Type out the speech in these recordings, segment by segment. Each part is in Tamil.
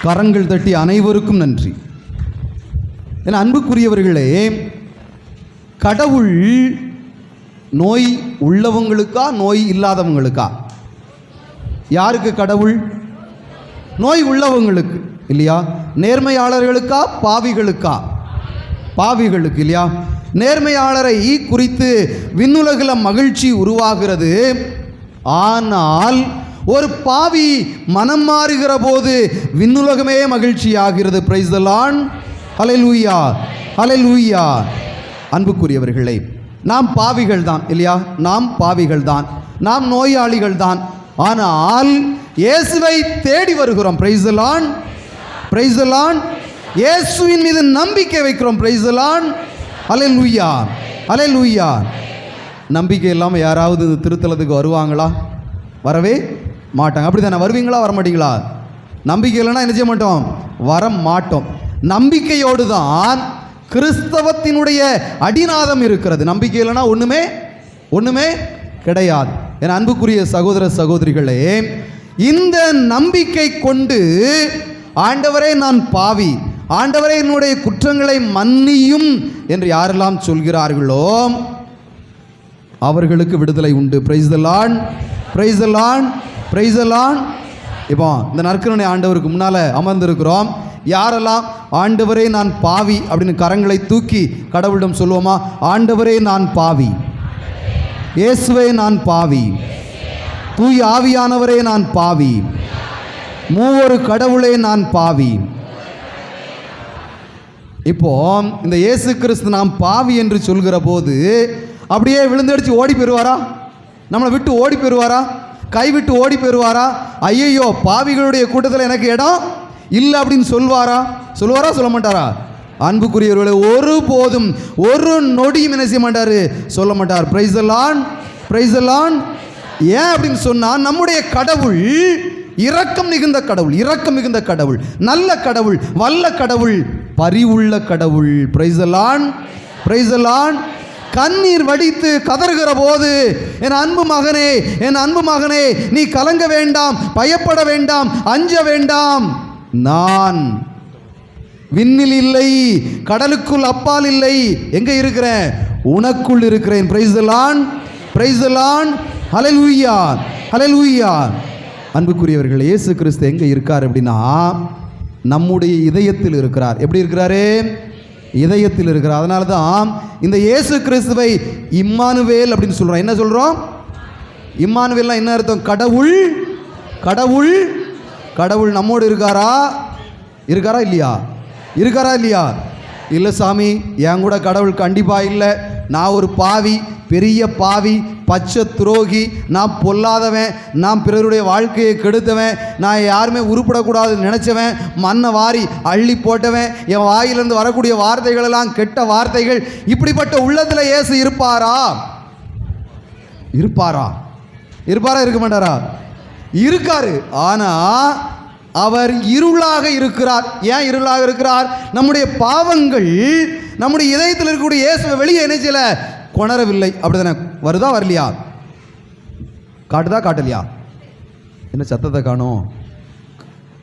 கரங்கள் தட்டி அனைவருக்கும் நன்றி. என அன்புக்குரியவர்களே, கடவுள் நோய் உள்ளவங்களுக்கா நோய் இல்லாதவங்களுக்கா? யாருக்கு கடவுள்? நோய் உள்ளவங்களுக்கு இல்லையா? நேர்மையாளர்களுக்கா பாவிகளுக்கா? பாவிகளுக்கு இல்லையா? நேர்மையாளரை குறித்து விண்ணுலகில் மகிழ்ச்சி உருவாகிறது. ஆனால் ஒரு பாவி மனம் மாறுகிற போது விண்ணுலகமே மகிழ்ச்சி ஆகிறது. Praise the Lord. Hallelujah, hallelujah. அன்புக்குரியவர்களே, நாம் பாவிகள் தான் இல்லையா? நாம் பாவிகள் தான், நாம் நோயாளிகள் தான். ஆனால் இயேசுவை தேடி வருகிறோம். Praise the Lord, praise the Lord. இயேசுவின் மீது நம்பிக்கை வைக்கிறோம். Praise the Lord. Hallelujah, hallelujah. நம்பிக்கை இல்லாமல் யாராவது திருத்தலத்துக்கு வருவாங்களா? வரவே மாட்டாங்க. அப்படி தானே? வருவீங்களா, வர மாட்டீங்களா? நம்பிக்கை இல்லைன்னா என்ன செய்ய மாட்டோம்? வர மாட்டோம். நம்பிக்கையோடு தான் கிறிஸ்தவத்தினுடைய அடிநாதம் இருக்கிறது. நம்பிக்கை இல்லைன்னா ஒன்றுமே கிடையாது. என் அன்புக்குரிய சகோதர சகோதரிகளே, இந்த நம்பிக்கை கொண்டு ஆண்டவரே நான் பாவி, ஆண்டவரே என்னுடைய குற்றங்களை மன்னியும் என்று யாரெல்லாம் சொல்கிறார்களோ அவர்களுக்கு விடுதலை உண்டு. Price the Lord, praise the Lord, praise the Lord. இப்போ இந்த நற்கருணை ஆண்டவருக்கு முன்னால் அமர்ந்திருக்கிறோம். யாரெல்லாம் ஆண்டவரே நான் பாவி அப்படின்னு கரங்களை தூக்கி கடவுளிடம் சொல்லுவோமா? ஆண்டவரே நான் பாவி, இயேசுவே நான் பாவி, தூய ஆவியானவரே நான் பாவி, மூவொரு கடவுளே நான் பாவி. இப்போ இந்த இயேசு கிறிஸ்து நாம் பாவி என்று சொல்கிற போது அப்படியே விழுந்தடிச்சு ஓடி போயிடுவாரா? நம்மளை விட்டு ஓடி போயிடுவாரா? கைவிட்டு ஓடி போயிடுவாரா? ஐயோ பாவிகளுடைய கூட்டத்தில் எனக்கு இடம் இல்லை அப்படின்னு சொல்வாரா? சொல்ல மாட்டாரா? அன்புக்குரியவர்களே, ஒருபோதும் ஒரு நொடியும் என்ன செய்ய மாட்டார்? சொல்ல மாட்டார். Praise the Lord, praise the Lord. ஏன் அப்படின்னு சொன்னால் நம்முடைய கடவுள் இரக்கம் மிகுந்த கடவுள், இரக்கம் மிகுந்த கடவுள், நல்ல கடவுள், வல்ல கடவுள், பரிவுள்ள கடவுள். Price the Lord, praise the Lord. கண்ணீர் வடித்து கதறுகிற போது என் அன்பு மகனே, என் அன்பு மகனே, நீ கலங்க வேண்டாம், பயப்பட வேண்டாம், அஞ்ச வேண்டாம். நான் விண்ணில் இல்லை, கடலுக்குள் அப்பால் இல்லை, எங்கே இருக்கிறேன்? உனக்குள் இருக்கிறேன். Praise the Lord, praise the Lord. Hallelujah, hallelujah. அன்புக்குரியவர்கள், இயேசு கிறிஸ்து எங்கே இருக்கார் அப்படின்னா நம்முடைய இதயத்தில் இருக்கிறார். எப்படி இருக்கிறாரு? இதயத்தில் இருக்கிறார். அதனால தான் இந்த இயேசு கிறிஸ்துவை இம்மானுவேல் அப்படின்னு சொல்கிறோம். என்ன சொல்கிறோம்? இம்மானுவேல்னா என்ன அர்த்தம்? கடவுள், கடவுள், கடவுள் நம்மோடு இருக்காரா? இருக்காரா இல்லையா? இருக்காரா இல்லையா? இல்லை சாமி, என் கூட கடவுள் கண்டிப்பாக இல்லை. நான் ஒரு பாவி, பெரிய பாவி, பச்சை துரோகி, நான் பொல்லாதவன், நான் பிறருடைய வாழ்க்கையை கெடுத்தவன், நான் யாருமே உருப்படக்கூடாதுன்னு நினச்சவன், மண்ணை வாரி அள்ளி போட்டவன், என் வாயிலிருந்து வரக்கூடிய வார்த்தைகள் எல்லாம் கெட்ட வார்த்தைகள். இப்படிப்பட்ட உள்ளத்தில் இயேசு இருப்பாரா? இருப்பாரா? இருப்பாரா? இருக்க மாட்டாரா? இருக்காரு. ஆனால் அவர் இருளாக இருக்கிறார். ஏன் இருளாக இருக்கிறார்? நம்முடைய பாவங்கள் நம்முடைய இதயத்தில் இருக்கக்கூடிய இயேசுவை வெளியே என்ன செய்யல? கொணரவில்லை. அப்படிதானே? வருதா வரலையா? காட்டுதா காட்டலையா? என்ன சத்தத்தை காணும்?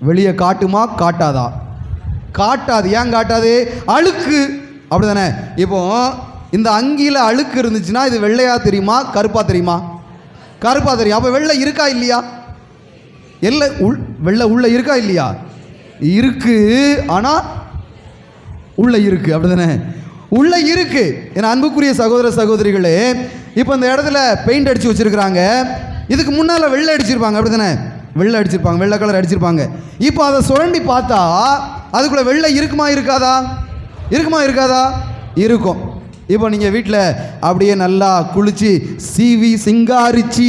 வெளியே காட்டுமா காட்டாதா? காட்டாது. ஏன் காட்டாது? அழுக்கு. அப்படிதானே? இப்போ இந்த அங்கியில் அழுக்கு இருந்துச்சுன்னா இது வெள்ளையா தெரியுமா கருப்பா தெரியுமா? கருப்பா தெரியும். அப்போ வெள்ளை இருக்கா இல்லையா? வெள்ளை உள்ள இருக்கா இல்லையா? இருக்கு. ஆனால் உள்ள இருக்கு. அப்படிதானே? உள்ள இருக்கு. என் அன்புக்குரிய சகோதர சகோதரிகளே, இப்போ இந்த இடத்துல பெயிண்ட் அடிச்சு வச்சிருக்கிறாங்க. இதுக்கு முன்னால் வெள்ளை அடிச்சிருப்பாங்க. அப்படிதானே? வெள்ளை அடிச்சிருப்பாங்க, வெள்ளை கலர் அடிச்சிருப்பாங்க. இப்போ அதை சுரண்டி பார்த்தா அதுக்குள்ள வெள்ளை இருக்குமா இருக்காதா? இருக்குமா இருக்காதா? இருக்கும். இப்போ நீங்கள் வீட்டில் அப்படியே நல்லா குளிச்சு சீவி சிங்காரிச்சு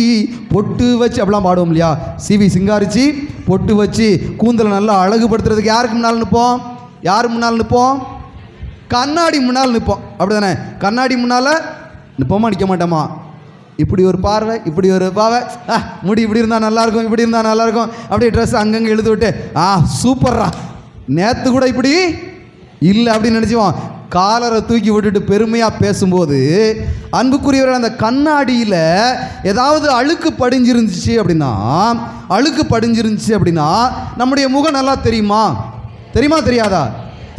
பொட்டு வச்சு அப்படிலாம் பாடுவோம் இல்லையா? சீவி சிங்காரிச்சு பொட்டு வச்சு கூந்தலை நல்லா அழகுபடுத்துறதுக்கு யாருக்கு முன்னால் நிற்போம்? யார் முன்னால் நிற்போம்? கண்ணாடி முன்னால் நிற்போம். அப்படி தானே? கண்ணாடி முன்னால் நிற்போமா நிற்க மாட்டோமா? இப்படி ஒரு பார்வை, இப்படி ஒரு பார்வை, முடி இப்படி இருந்தால் நல்லாயிருக்கும், இப்படி இருந்தால் நல்லாயிருக்கும், அப்படியே ட்ரெஸ் அங்கங்கே எழுது விட்டு சூப்பர்ரா, நேற்று கூட இப்படி இல்லை அப்படின்னு நினச்சிவோம். காலரை தூக்கி விட்டுட்டு பெருமையாக பேசும்போது, அன்புக்குரியவர்கள் அந்த கண்ணாடியில் ஏதாவது அழுக்கு படிஞ்சிருந்துச்சு அப்படின்னா நம்முடைய முகம் நல்லா தெரியுமா தெரியாதா?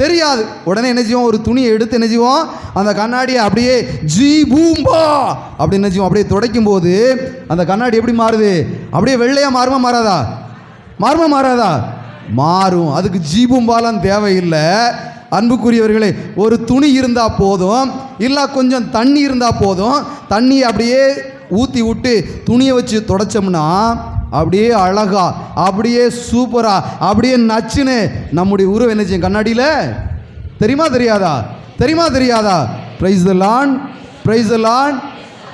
தெரியாது. உடனே என்ன செய்வோம்? ஒரு துணியை எடுத்து என்ன செய்வோம்? அந்த கண்ணாடியை அப்படியே ஜீ பூம்பா அப்படின்னு என்ன செய்வோம்? அப்படியே துடைக்கும் போது அந்த கண்ணாடி எப்படி மாறுது? அப்படியே வெள்ளையாக மாறாதா? மாறும். அதுக்கு ஜீபூம்பாலாம் தேவையில்லை. அன்புக்குரியவர்களே, ஒரு துணி இருந்தால் போதும், இல்லை கொஞ்சம் தண்ணி இருந்தால் போதும். தண்ணியை அப்படியே ஊற்றி விட்டு துணியை வச்சு துடைச்சோம்னா அப்படியே அழகா, அப்படியே சூப்பரா, அப்படியே நச்சுன்னு நம்முடைய உருவம் என்ன செய்யும்? கண்ணாடியில் தெரியாதா? Price the Lord.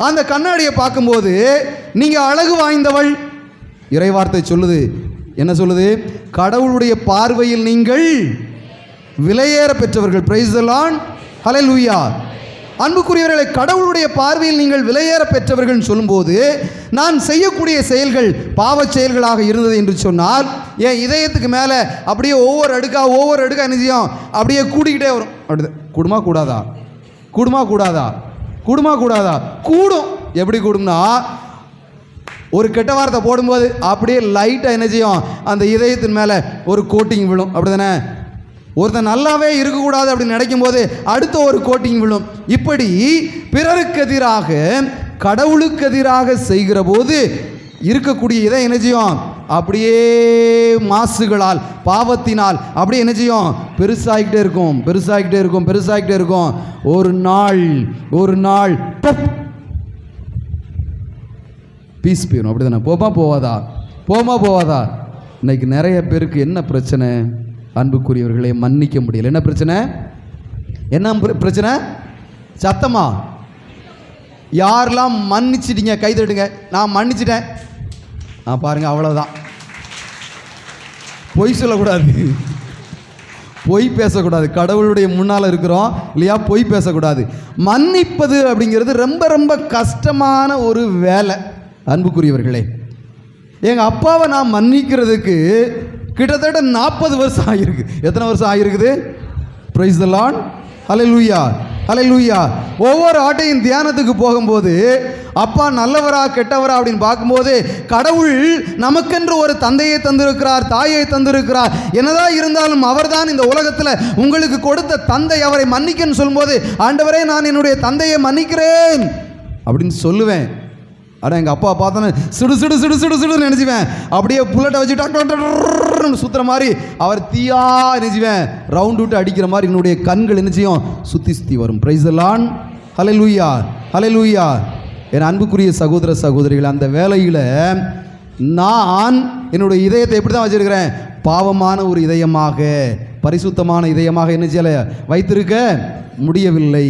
அந்த கண்ணாடியை பார்க்கும்போது நீங்கள் அழகு வாய்ந்தவள். இறைவார்த்தை சொல்லுது, என்ன சொல்லுது? கடவுளுடைய பார்வையில் நீங்கள் விலையேற பெற்றவர்கள். Praise the Lord. ஹல்லேலூயா. அன்புக்குரியவர்களை, கடவுளுடைய பார்வையில் நீங்கள் விலையேற பெற்றவர்கள் சொல்லும்போது, நான் செய்யக்கூடிய செயல்கள் பாவச் செயல்களாக இருந்தது என்று சொன்னால், என் இதயத்துக்கு மேலே அப்படியே ஒவ்வொரு அடுக்கா என்ன செய்யும்? அப்படியே கூடிக்கிட்டே வரும். அப்படி கூடுமா கூடாதா? கூடும். எப்படி கூடும்னா, ஒரு கெட்ட வார்த்தை போடும்போது அப்படியே லைட்டாக என்ன செய்யும்? அந்த இதயத்தின் மேலே ஒரு கோட்டிங் விழும். அப்படி தானே? ஒருத்தன் நல்லாவே இருக்கக்கூடாது அப்படின்னு நினைக்கும் போது அடுத்த ஒரு கோட்டிங் விழும். இப்படி பிறருக்கு எதிராக கடவுளுக்கு எதிராக செய்கிற போது இருக்கக்கூடிய இதை என்ன செய்யும்? அப்படியே மாசுகளால், பாவத்தினால் அப்படியே என்ன செய்யும்? பெருசாகிக்கிட்டே இருக்கும். ஒரு நாள் பீஸ் போயிடும். அப்படி தானே? போவாதா? இன்னைக்கு நிறைய பேருக்கு என்ன பிரச்சனை? அன்புக்குரியவர்களை மன்னிக்க முடியல. என்ன பிரச்சனை? சத்தமா யாரெல்லாம் மன்னிச்சிட்டீங்க கை தட்டுங்க. நான் மன்னிச்சிட்டேன். பாருங்க, அவ்வளவுதான். பொய் சொல்லக்கூடாது, பொய் பேசக்கூடாது. கடவுளுடைய முன்னால் இருக்கிறோம் இல்லையா? பொய் பேசக்கூடாது. மன்னிப்பது அப்படிங்கிறது ரொம்ப ரொம்ப கஷ்டமான ஒரு வேலை. அன்புக்குரியவர்களே, எங்கள் அப்பாவை நான் மன்னிக்கிறதுக்கு கிட்டத்தட்ட 40 வருஷம் ஆகிருக்கு. எத்தனை வருஷம் ஆகிருக்குது? Praise the Lord. ஹல்லேலூயா. ஒவ்வொரு ஆட்டையும் தியானத்துக்கு போகும்போது அப்பா நல்லவரா கெட்டவரா அப்படின்னு பார்க்கும்போது, கடவுள் நமக்கென்று ஒரு தந்தையை தந்திருக்கிறார், தாயை தந்திருக்கிறார். என்னதான் இருந்தாலும் அவர்தான் இந்த உலகத்தில் உங்களுக்கு கொடுத்த தந்தை. அவரை மன்னிக்கன்னு சொல்லும்போது, ஆண்டவரே நான் என்னுடைய தந்தையை மன்னிக்கிறேன் அப்படின்னு சொல்லுவேன். ஆனால் எங்கள் அப்பா பார்த்தோன்னே சுடு நினைச்சுவேன். அப்படியே புல்லட்டை வச்சு டாக்டர் சுற்றுற மாதிரி அவர் தீயா நினைச்சுவேன். ரவுண்ட் விட்டு அடிக்கிற மாதிரி என்னுடைய கண்கள் என்ன செய்யும்? சுற்றி வரும். Price the Lord. ஹல்லேலூயா. என் அன்புக்குரிய சகோதர சகோதரிகள், அந்த வேளையில் நான் என்னுடைய இதயத்தை எப்படி தான் வச்சிருக்கிறேன்? பாவமான ஒரு இதயமாக, பரிசுத்தமான இதயமாக என்ன செய்யலை? வைத்திருக்க முடியவில்லை.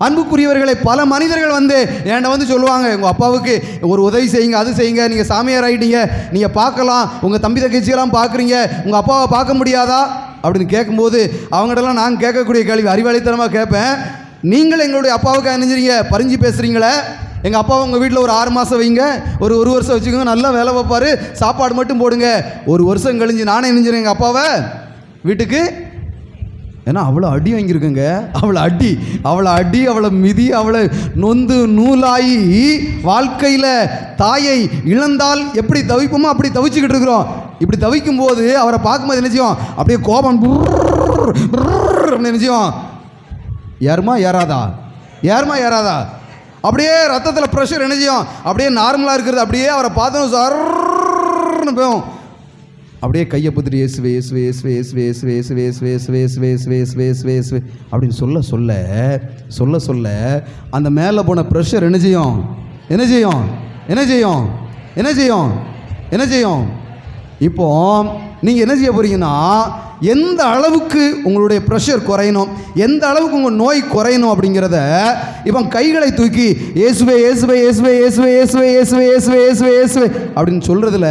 அன்புக்குரியவர்களை, பல மனிதர்கள் என்கிட்ட சொல்லுவாங்க, உங்கள் அப்பாவுக்கு ஒரு உதவி செய்யுங்க, அது செய்யுங்க, நீங்கள் சாமியார் ஆகிட்டீங்க, நீங்கள் பார்க்கலாம், உங்கள் தம்பி தங்கச்சியெல்லாம் பார்க்குறீங்க, உங்கள் அப்பாவை பார்க்க முடியாதா அப்படின்னு கேட்கும்போது அவங்கள்டெல்லாம் நான் கேட்கக்கூடிய கேள்வி அறிவாளித்தனமாக கேட்பேன். நீங்கள் எங்களுடைய அப்பாவுக்கு நினைஞ்சிறீங்க, பறிஞ்சு பேசுகிறீங்களே. எங்கள் அப்பாவை உங்கள் வீட்டில் ஒரு 6 மாதம் வைங்க, ஒரு வருஷம் வச்சுக்கோங்க, நல்லா வேலை வைப்பார், சாப்பாடு மட்டும் போடுங்க. ஒரு வருஷம் கழிஞ்சு நானே நினைஞ்சிறேன் எங்கள் அப்பாவை வீட்டுக்கு. ஏன்னா அவ்வளோ அடி வாங்கியிருக்குங்க. அவளை மிதி, அவளை நொந்து நூலாகி வாழ்க்கையில் தாயை இழந்தால் எப்படி தவிப்போமோ அப்படி தவிச்சுக்கிட்டு இருக்கிறோம். இப்படி தவிக்கும் போது அவரை பார்க்கும்போது என்ன செய்யும்? அப்படியே கோபம் என்ன செய்யும்? ஏறுமா ஏறாதா? அப்படியே ரத்தத்தில் ப்ரெஷர் என்ன செய்யும்? அப்படியே நார்மலாக இருக்கிறது. அப்படியே அவரை பார்த்தோம் சார்னு போயும். அப்படியே கையை பற்றிட்டு இயேசுவே அப்படின்னு சொல்ல அந்த மேலே போன ப்ரெஷர் என்ன செய்யும்? இப்போ நீங்கள் என்ன செய்ய போறீங்கன்னா, எந்த அளவுக்கு உங்களுடைய ப்ரெஷர் குறையணும், எந்த அளவுக்கு உங்கள் நோய் குறையணும் அப்படிங்கிறத இப்போ கைகளை தூக்கி இயேசுவே அப்படின்னு சொல்றதுல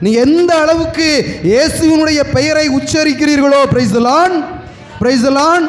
நீங்கள் எந்த அளவுக்கு இயேசுவினுடைய பெயரை உச்சரிக்கிறீர்களோ, பிரைஸ் தி லார்ட்,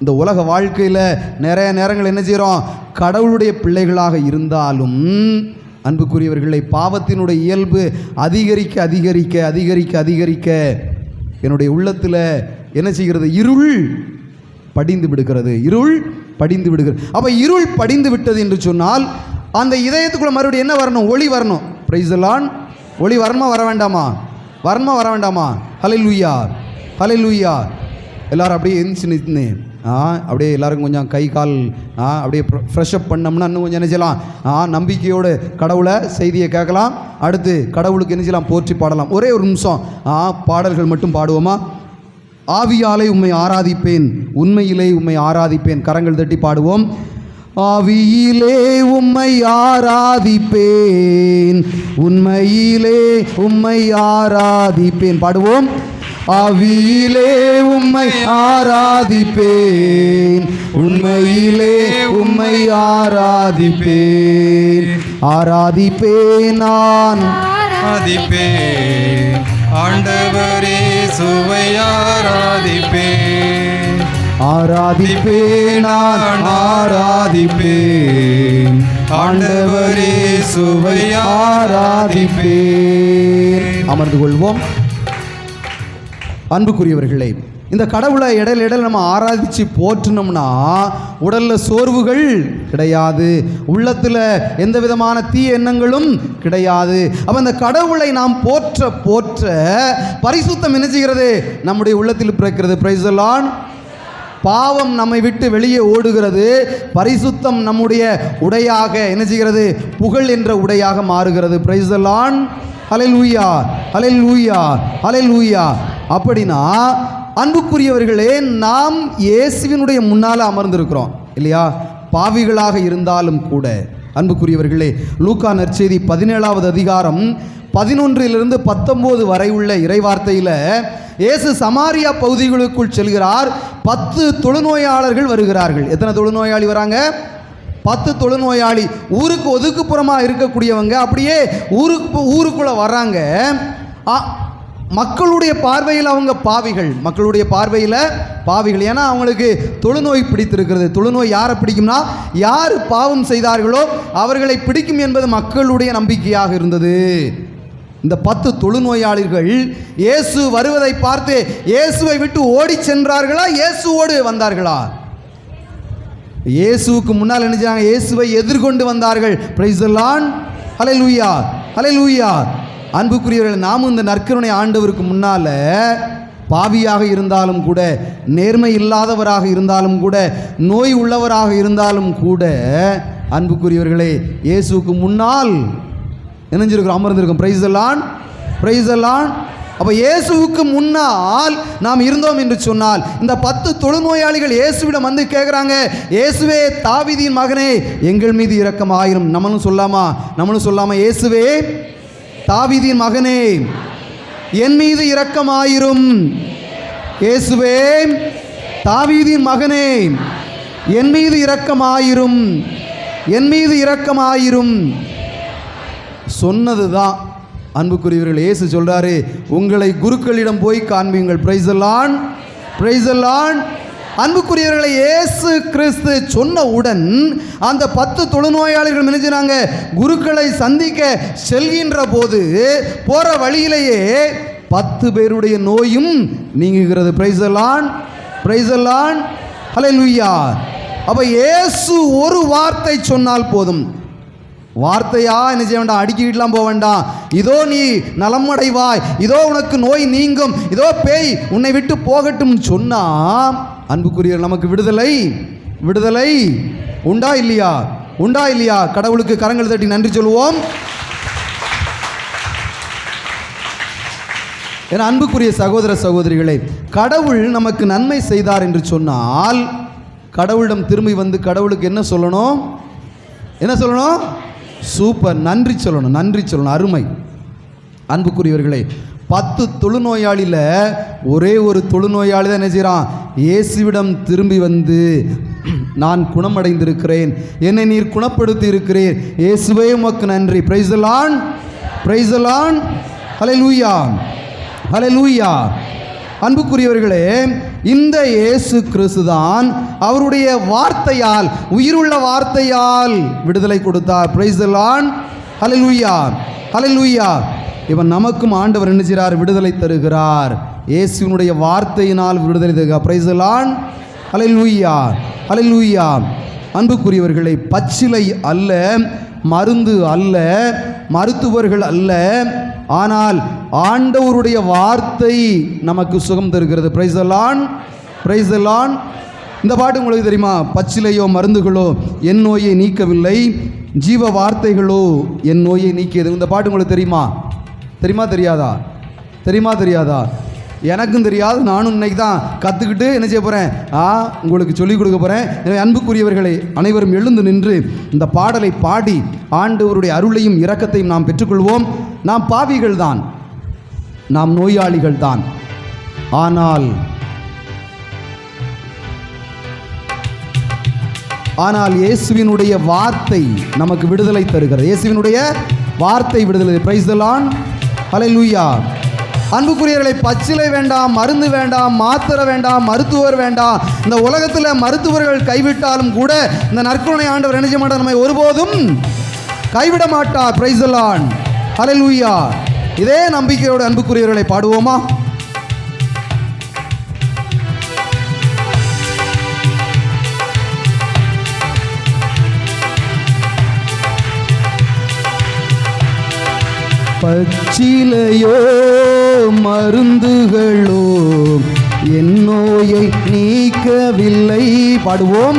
இந்த உலக வாழ்க்கையில் நிறைய நேரங்கள் என்ன செய்கிறோம்? கடவுளுடைய பிள்ளைகளாக இருந்தாலும் அன்புக்குரியவர்களை, பாவத்தினுடைய இயல்பு அதிகரிக்க அதிகரிக்க அதிகரிக்க அதிகரிக்க என்னுடைய உள்ளத்தில் என்ன செய்கிறது? இருள் படிந்து விடுகிறது. இருள் படிந்து விடுகிறது. அப்போ இருள் படிந்து விட்டது என்று சொன்னால் அந்த இதயத்துக்குள்ள மறுபடியும் என்ன வரணும்? ஒளி வரணும். Price the Lord. ஒளி வரணுமா வர வேண்டாமா? வரணுமா வர வேண்டாமா? ஹல்லேலூயா, ஹல்லேலூயா. எல்லாரும் அப்படியே எந்திரிச்சு நின்று அப்படியே எல்லாருக்கும் கொஞ்சம் கை கால் அப்படியே ஃப்ரெஷ்அப் பண்ணோம்னா இன்னும் கொஞ்சம் என்ன செய்யலாம்? நம்பிக்கையோடு கடவுளை செய்தியை கேட்கலாம். அடுத்து கடவுளுக்கு என்ன செய்யலாம்? போற்றி பாடலாம். ஒரே ஒரு நிமிஷம் பாடல்கள் மட்டும் பாடுவோமா? ஆவியாலே உம்மை ஆராதிப்பேன், உண்மையிலே உம்மை ஆராதிப்பேன். கரங்கள் தட்டி பாடுவோம். ஆவியிலே உம்மை ஆராதிப்பேன், உண்மையிலே உம்மை ஆராதிப்பேன். பாடுவோம். ஆவியிலே உம்மை ஆராதிப்பேன், உண்மையிலே உம்மை ஆராதிப்பேன். ஆராதிப்பேன் நான் ஆராதிப்பேன், ஆண்டவரே சுவை ஆராதிப்பேன். ஆராதிப்பேன் நான் ஆராதிப்பேன், ஆண்டவரே சுவை ஆராதிப்பேன். அமர்ந்து கொள்வோம். அன்புக்குரியவர்களே, இந்த கடவுளை இடையில நம்ம ஆராதித்து போற்றினோம்னா உடலில் சோர்வுகள் கிடையாது, உள்ளத்தில் எந்த விதமான தீய எண்ணங்களும் கிடையாது. அப்போ இந்த கடவுளை நாம் போற்ற போற்ற பரிசுத்தம் என்ன செய்கிறது? நம்முடைய உள்ளத்தில் பிறக்கிறது. Price the Lord. பாவம் நம்மை விட்டு வெளியே ஓடுகிறது. பரிசுத்தம் நம்முடைய உடையாக என்ன செய்கிறது? புகழ் என்ற உடையாக மாறுகிறது. Praise the Lord. Hallelujah, hallelujah, hallelujah. அப்படின்னா அன்புக்குரியவர்களே, நாம் இயேசுவினுடைய முன்னால் அமர்ந்திருக்கிறோம் இல்லையா? பாவிகளாக இருந்தாலும் கூட அன்புக்குரியவர்களே, லூக்கா நற்செய்தி 17வது அதிகாரம் 11 to 19 வரை உள்ள இறைவார்த்தையில் இயேசு சமாரியா பகுதிகளுக்குள் செல்கிறார். 10 தொழுநோயாளர்கள் வருகிறார்கள். எத்தனை தொழுநோயாளி வராங்க? 10 தொழுநோயாளி. ஊருக்கு ஒதுக்குப்புறமாக இருக்கக்கூடியவங்க அப்படியே ஊருக்குள்ளே வர்றாங்க. மக்களுடைய பார்வையில் அவங்க பாவிகள், மக்களுடைய பார்வையில் பாவிகள். ஏன்னா அவங்களுக்கு தொழுநோய் பிடித்திருக்கிறது. தொழுநோய் யாரை பிடிக்கும்னா, யார் பாவம் செய்தார்களோ அவர்களை பிடிக்கும் என்பது மக்களுடைய நம்பிக்கையாக இருந்தது. இந்த 10 தொழுநோயாளிகள் இயேசு வருவதை பார்த்து இயேசுவை விட்டு ஓடி சென்றார்களா, இயேசுவோடு வந்தார்களா? இயேசுவுக்கு முன்னால் என்ன செய்றாங்க? இயேசுவை எதிர்கொண்டு வந்தார்கள். Price the Lord. Hallelujah, hallelujah. அன்புக்குரியவர்கள், நாமும் இந்த நற்கருணை ஆண்டவருக்கு முன்னால் பாவியாக இருந்தாலும் கூட, நேர்மை இல்லாதவராக இருந்தாலும் கூட, நோய் உள்ளவராக இருந்தாலும் கூட, அன்புக்குரியவர்களே, இயேசுவுக்கு முன்னால் இணைஞ்சிருக்கிறோம், அமர்ந்திருக்கோம். Praise the Lord, praise the lord. அப்போ இயேசுவுக்கு முன்னால் நாம் இருந்தோம் என்று சொன்னால், இந்த 10 தொழுநோயாளிகள் இயேசுவிடம் வந்து கேட்குறாங்க, இயேசுவே தாவீதின் மகனே எங்கள் மீது இரக்கமாயிரும். நம்மளும் சொல்லாமா? இயேசுவே தாவீதின் மகனே என் மீது இரக்கமாயிரும். இயேசுவே தாவீதின் மகனே என் மீது இரக்கமாயிரும், என் மீது இரக்கமாயிரும். சொன்னதுதான் அன்புக்குரியவர்கள். இயேசு சொல்றாரு, உங்களை குருக்களிடம் போய் காண்பீங்கள். Praise the Lord, praise the lord. அன்புக்குரியவர்களை, இயேசு கிறிஸ்து சொன்னவுடன் அந்த 10 தொழுநோயாளிகள் நினைச்சாங்க, குருக்களை சந்திக்க செல்கின்ற போது போற வழியிலேயே 10 பேருடைய நோயும் நீங்குகிறது. Praise the Lord, praise the Lord, hallelujah. அப்ப இயேசு ஒரு வார்த்தை சொன்னால் போதும். வார்த்தையா என்ன செய்ய வேண்டாம், அடிக்கிட்டுலாம் போக வேண்டாம். இதோ நீ நலமடைவாய், இதோ உனக்கு நோய் நீங்கும், இதோ பேய் உன்னை விட்டு போகட்டும் சொன்னா, அன்புக்குரியவர், நமக்கு விடுதலை விடுதலை உண்டா இல்லையா? உண்டா இல்லையா? கடவுளுக்கு கரங்கள் தட்டி நன்றி சொல்லுவோம். என அன்புக்குரிய சகோதர சகோதரிகளே, கடவுள் நமக்கு நன்மை செய்தார் என்று சொன்னால் கடவுளிடம் திரும்பி வந்து கடவுளுக்கு என்ன சொல்லணும்? என்ன சொல்லணும்? சூப்பர், நன்றி சொல்லணும், நன்றி சொல்லணும். அருமை. அன்புக்குரியவர்களே, 10 தொழுநோயாளியில் ஒரே ஒரு தொழுநோயாளி தான் என்ன செய்கிறான்? இயேசுவிடம் திரும்பி வந்து, நான் குணமடைந்திருக்கிறேன், என்னை நீர் குணப்படுத்தி இருக்கிறீர், இயேசுவே உமக்கு நன்றி. Praise the Lord, praise the Lord, hallelujah, hallelujah. அன்புக்குரியவர்களே, இந்த இயேசு கிறிஸ்து தான் அவருடைய வார்த்தையால், உயிருள்ள வார்த்தையால் விடுதலை கொடுத்தார். Praise the Lord. Hallelujah, hallelujah. இவன் நமக்கும் ஆண்டவர் என்ன செய்கிறார்? விடுதலை தருகிறார். இயேசுவினுடைய வார்த்தையினால் விடுதலை தருகிறார். Praise the Lord. Hallelujah, hallelujah. அன்புக்குரியவர்களை, பச்சிலை அல்ல, மருந்து அல்ல, மருத்துவர்கள் அல்ல, ஆனால் ஆண்டவருடைய வார்த்தை நமக்கு சுகம் தருகிறது. Price the Lord, praise the Lord. இந்த பாட்டு உங்களுக்கு தெரியுமா? பச்சிலையோ மருந்துகளோ என் நோயை நீக்கவில்லை, ஜீவ வார்த்தைகளோ என் நோயை நீக்கியது. இந்த பாட்டு உங்களுக்கு தெரியுமா? தெரியுமா தெரியாதா? தெரியுமா தெரியாதா? எனக்கும் தெரியாது. நானும் இன்னைக்கு தான் கற்றுக்கிட்டு என்ன செய்ய போகிறேன்? உங்களுக்கு சொல்லிக் கொடுக்க போகிறேன். எனவே அன்புக்குரியவர்களை, அனைவரும் எழுந்து நின்று இந்த பாடலை பாடி ஆண்டவருடைய அருளையும் இரக்கத்தையும் நாம் பெற்றுக்கொள்வோம். நாம் பாவிகள் தான், நாம் நோயாளிகள் தான். ஆனால் இயேசுவினுடைய வார்த்தை நமக்கு விடுதலை தருகிறது. இயேசுவினுடைய வார்த்தை விடுதலை. Praise the Lord. ஹல்லேலூயா. அன்புக்குரியவர்களை, பச்சிலை வேண்டாம், மருந்து வேண்டாம், மாத்திரை வேண்டாம், மருத்துவர் வேண்டாம். இந்த உலகத்தில் மருத்துவர்கள் கைவிட்டாலும் கூட இந்த நற்கருணை ஆண்டவர் என்ன செய்ய மாட்டார்? நம்மை ஒருபோதும் கைவிட மாட்டார். Praise the Lord. ஹல்லேலூயா. இதே நம்பிக்கையோடு அன்புக்குரியவர்களை பாடுவோமா? பச்சிலையோ மருந்துகளோ என் நோயை நீக்கவில்லை. பாடுவோம்.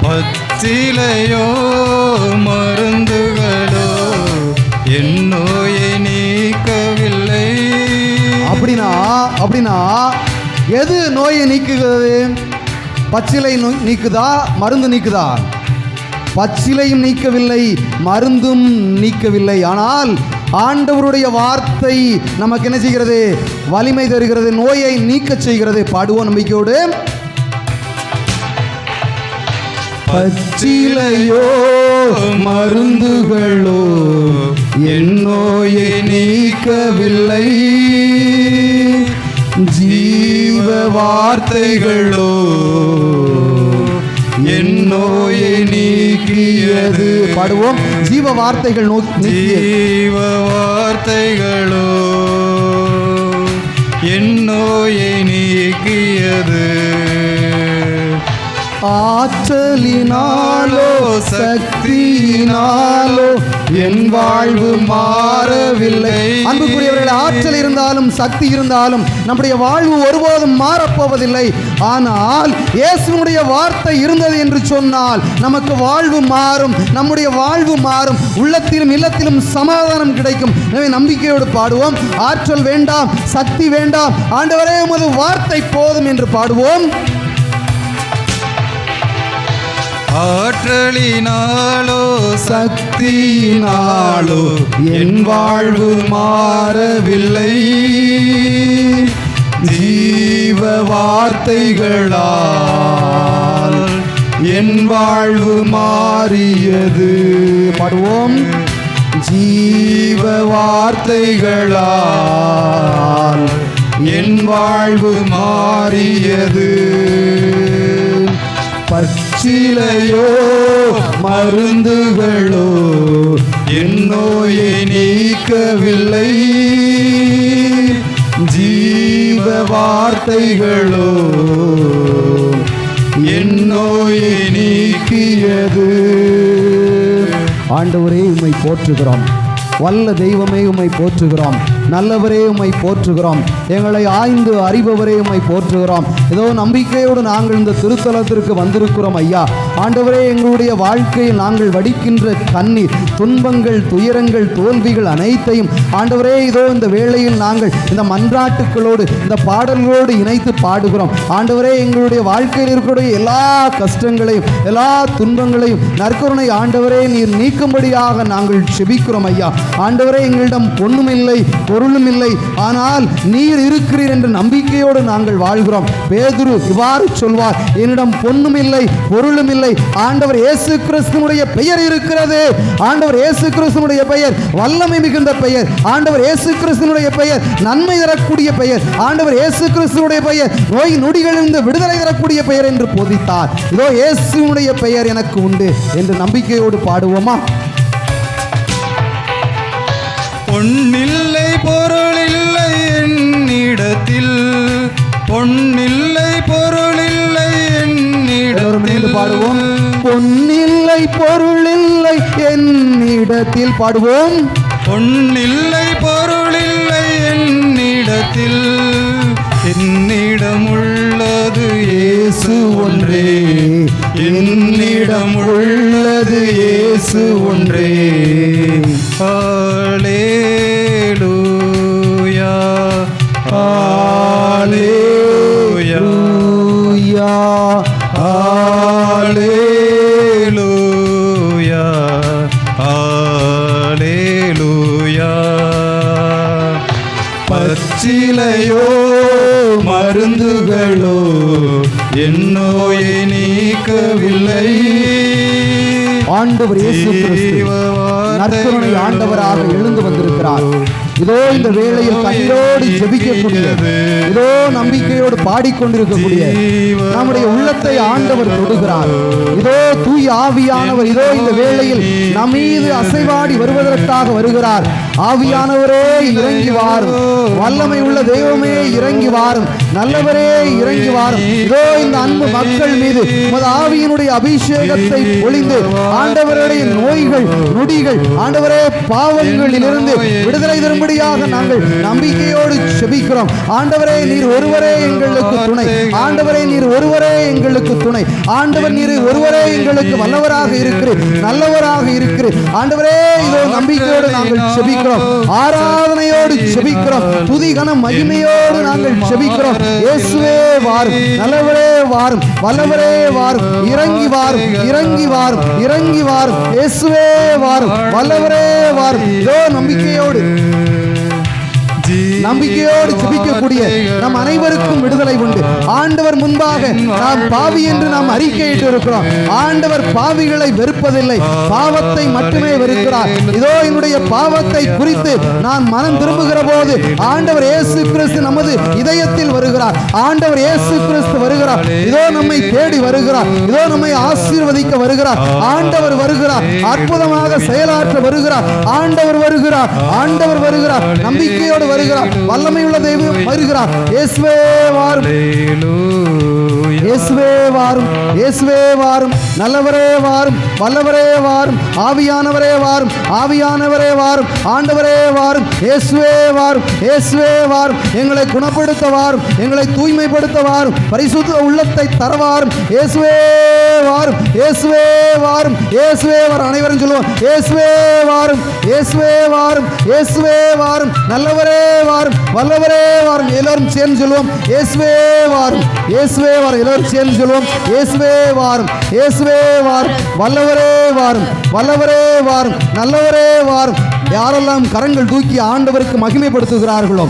பச்சிலையோ மருந்துகளோ என் நோயை நீக்கவில்லை. அப்படின்னா எது நோயை நீக்குகிறது? பச்சிலை நீக்குதா, மருந்து நீக்குதா? பச்சிலையும் நீக்கவில்லை, மருந்தும் நீக்கவில்லை. ஆனால் ஆண்டவருடைய வார்த்தை நமக்கு என்ன செய்கிறது? வலிமை தருகிறது, நோயை நீக்க செய்கிறது. பாடுவோம் நம்பிக்கையோடு. பச்சிலையோ மருந்துகளோ என் நோயை நீக்கவில்லை, ஜீவ வார்த்தைகளோ என் நோயை நீக்கியது. பாடுவோம். ஜீவ வார்த்தைகள் ஜீவ வார்த்தைகளோ என் நோயை நீக்கியது. ஆற்றலினாலோ சக்தியினாலோ என் வாழ்வு மாறவில்லை. அன்புக்குரியவர்கள், ஆற்றல் இருந்தாலும் சக்தி இருந்தாலும் நம்முடைய வாழ்வு ஒருபோதும் மாறப்போவதில்லை. ஆனால் இயேசுவுடைய வார்த்தை இருந்தது என்று சொன்னால் நமக்கு வாழ்வு மாறும், நம்முடைய வாழ்வு மாறும், உள்ளத்திலும் இல்லத்திலும் சமாதானம் கிடைக்கும். எனவே நம்பிக்கையோடு பாடுவோம். ஆற்றல் வேண்டாம், சக்தி வேண்டாம், ஆண்டவரே உமது வார்த்தை போதும் என்று பாடுவோம். ஆற்றலினாலோ சக்தியினாலோ என் வாழ்வு மாறவில்லை, ஜீவ வார்த்தைகளால் என் வாழ்வு மாறியது. பாடுவோம். ஜீவ வார்த்தைகளால் என் வாழ்வு மாறியது. பச்சிலையோ மருந்துகளோ என் நோயை நீக்கவில்லை, ஜீவ வார்த்தைகளோ என் நோயை நீக்கியது. ஆண்டவரே உம்மை போற்றுகிறோம், வல்ல தெய்வமே உம்மை போற்றுகிறோம், நல்லவரே உம்மை போற்றுகிறோம், எங்களை ஆய்ந்து அறிபவரே உம்மை போற்றுகிறோம். ஏதோ நம்பிக்கையோடு நாங்கள் இந்த திருத்தலத்திற்கு வந்திருக்கிறோம் ஐயா. ஆண்டவரே, எங்களுடைய வாழ்க்கையில் நாங்கள் வடிக்கின்ற கண்ணீர், துன்பங்கள், துயரங்கள், தோல்விகள் அனைத்தையும் ஆண்டவரே இதோ இந்த வேளையில் நாங்கள் இந்த மன்றாட்டுக்களோடு இந்த பாடல்களோடு இணைத்து பாடுகிறோம். ஆண்டவரே, எங்களுடைய வாழ்க்கையில் இருக்கக்கூடிய எல்லா கஷ்டங்களையும் எல்லா துன்பங்களையும் நற்கருணை ஆண்டவரே நீர் நீக்கும்படியாக நாங்கள் செபிக்கிறோம் ஐயா. ஆண்டவரே, எங்களிடம் பொண்ணுமில்லை பொருளும் இல்லை, ஆனால் நீர் இருக்கிறீர் என்ற நம்பிக்கையோடு நாங்கள் வாழ்கிறோம். பேதுரு இவ்வாறு சொல்வார், என்னிடம் பொன்னும் இல்லை பொருளும் இல்லை, ஆண்டவர் இயேசு கிறிஸ்துவினுடைய பெயர் இருக்கிறது. ஆண்டவர் இயேசு கிறிஸ்துவினுடைய பெயர் வல்லமை மிகுந்த பெயர். ஆண்டவர் இயேசு கிறிஸ்துவினுடைய பெயர் நன்மை தரக்கூடிய பெயர். ஆண்டவர் இயேசு கிறிஸ்துவினுடைய பெயர் நோய் நொடிகளிலிருந்து விடுதலை தரக்கூடிய பெயர் என்று போதித்தார். இதோ இயேசுவினுடைய பெயர் எனக்கு உண்டு என்று நம்பிக்கையோடு பாடுவோமா? பொன்னில்லை பொருளில்லை என்னிடத்தில், பொன்னில்லை பொருளில்லை என்னிடத்தில் பாடுவோம். பொன்னில்லை பொருளில்லை என்னிடத்தில் பாடுவோம். பொன்னில்லை பொருளில்லை என்னிடத்தில், என்னிடம் உள்ளது இயேசு ஒன்றே, என்னிடம் உள்ளது இயேசு ஒன்றே. ஹல்லேலூயா ஹல்லேலூயா ஹல்லேலூயா ஹல்லேலூயா. பச்சிலையோ மருந்துகளோ என் நோயை நீக்கவில்லை. ஆண்டவர் இயேசு கிறிஸ்து நற்கருணை ஆண்டவராக எழுந்து வந்திருக்கிறார். இதோ இந்த வேளையில் கண்ணீரோடு ஜெபிக்கக்கூடிய, இதோ நம்பிக்கையோடு பாடிக்கொண்டிருக்கக்கூடிய நம்முடைய உள்ளத்தை ஆண்டவர் தொடுகிறார். இதோ தூய ஆவியானவர் இதோ இந்த வேளையில் நம் மீது அசைவாடி வருவதற்காக வருகிறார். ஆவியானவரே இறங்கி வாரும், வல்லமை உள்ள தெய்வமே இறங்கி வாரும், நல்லவரே இறங்கி வாரும். இதோ இந்த அன்பு மக்கள் மீது உமது ஆவியினுடைய அபிஷேகத்தை பொழிந்து ஆண்டவருடைய நோய்கள் நொடிகள் ஆண்டவரே பாவங்களிலிருந்து விடுதலை தரும்படியாக நாங்கள் நம்பிக்கையோடு செபிக்கிறோம். ஆண்டவரே நீர் ஒருவரே எங்களுக்கு துணை. ஆண்டவரே நீர் ஒருவரே எங்களுக்கு துணை. ஆண்டவர் நீர் ஒருவரே எங்களுக்கு வல்லவராக இருக்கிறீர், நல்லவராக இருக்கிறீர். ஆண்டவரே இதோ நம்பிக்கையோடு நாங்கள் செபிக்கிறோம், ஆராதனையோடு செபிக்கிறோம், துதி கன மகிமையோடு நாங்கள் செபிக்கிறோம். இயேசுவே வாரும், நல்லவரே வாரும், வல்லவரே வாரும், இறங்கி வாரும், இறங்கி வாரும், இறங்கி வாரும். இயேசுவே வாரும், வல்லவரே வாரும். இதோ நம்பிக்கையோடு ஜெபிக்கக்கூடிய நம் அனைவருக்கும் விடுதலை உண்டு. ஆண்டவர் முன்பாக நாம் பாவி என்று நாம் அறிக்கையிட்டு இருக்கிறோம். ஆண்டவர் பாவிகளை வெறுப்பதில்லை, பாவத்தை மட்டுமே வெறுக்கிறார். இதோ என்னுடைய பாவத்தை குறித்து நான் மனம் திரும்புகிற போது ஆண்டவர் இயேசு கிறிஸ்து நமது இதயத்தில் வருகிறார். ஆண்டவர் இயேசு கிறிஸ்து வருகிறார். இதோ நம்மை தேடி வருகிறார். இதோ நம்மை ஆசீர்வதிக்க வருகிறார். ஆண்டவர் வருகிறார், அற்புதமாக செயலாற்ற வருகிறார். ஆண்டவர் வருகிறார், ஆண்டவர் வருகிறார், நம்பிக்கையோடு வருகிறார், வல்லமையுள்ள தெய்வம் வருகிறார். இயேசுவே வாரும், இயேசுவே வாரும், இயேசுவே வாரும், நல்லவரே வாரும், வல்லவரே வாரும், ஆவியானவரே வாரும், ஆவியானவரே வாரும், ஆண்டவரே வாரும். இயேசுவே வாரும், இயேசுவே வாரும், எங்களை குணப்படுத்த வாரும், எங்களை தூய்மைப்படுத்த வாரும், பரிசுத்த உள்ளத்தை தரவாரும். இயேசுவே வாரும், இயேசுவே வாரும், இயேசுவே வாரும். அனைவரும் சொல்லுவோம், இயேசுவே வாரும், இயேசுவே வாரும், இயேசுவே வாரும், நல்லவரே வாரும், வல்லவரே வாரும். எல்லோரும் சேர்ந்து சொல்லுவோம், இயேசுவே வாரும், இயேசுவே வாரும். எல்லோரும் சேர்ந்து சொல்லுவோம், இயேசுவே வாரும், இயேசுவே வாரும், வல்லவரே வாரும், வல்லவரே வாரும், நல்லவரே வாரும். யாரெல்லாம் கரங்கள் தூக்கி ஆண்டவருக்கு மகிமைப்படுத்துகிறார்களோ